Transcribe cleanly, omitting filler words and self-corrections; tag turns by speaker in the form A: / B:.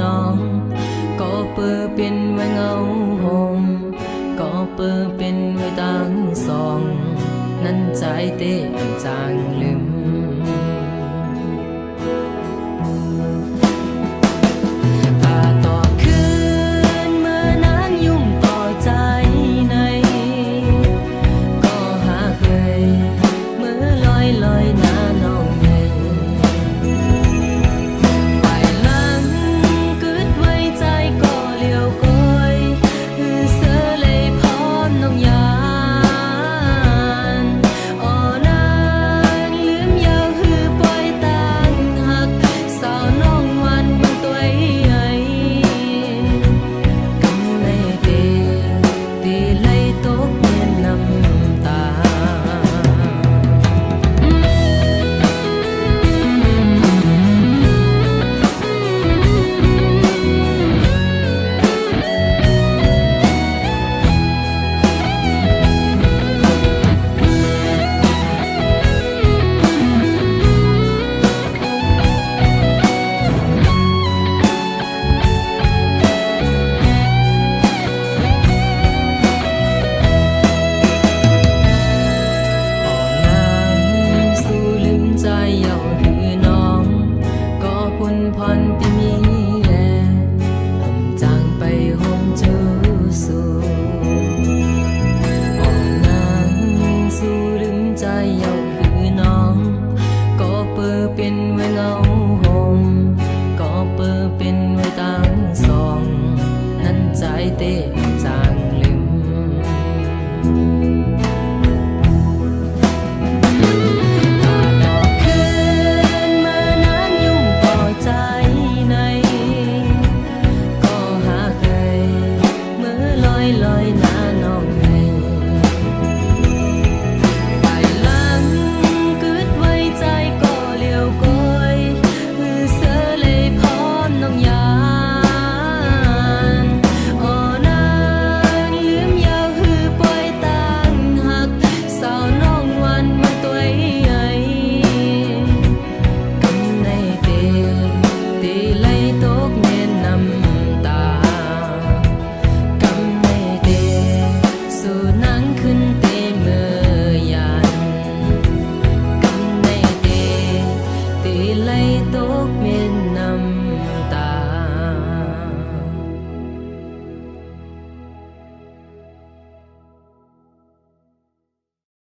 A: น้องก็เปิดเป็นไว้เงาห่มก็เปิดเป็นไว้ตั้งสองนั้นใจเต้จางลืมพันที่มีแย่ผมจางไปห้องเจอสู่อ่อนนางสู่ลืมใจเยาคือน้องก็เปิดเป็นไว้เงาห่มก็เปิดเป็นไว้ตั้งสองนั้นใจเต้จางลืมตกเม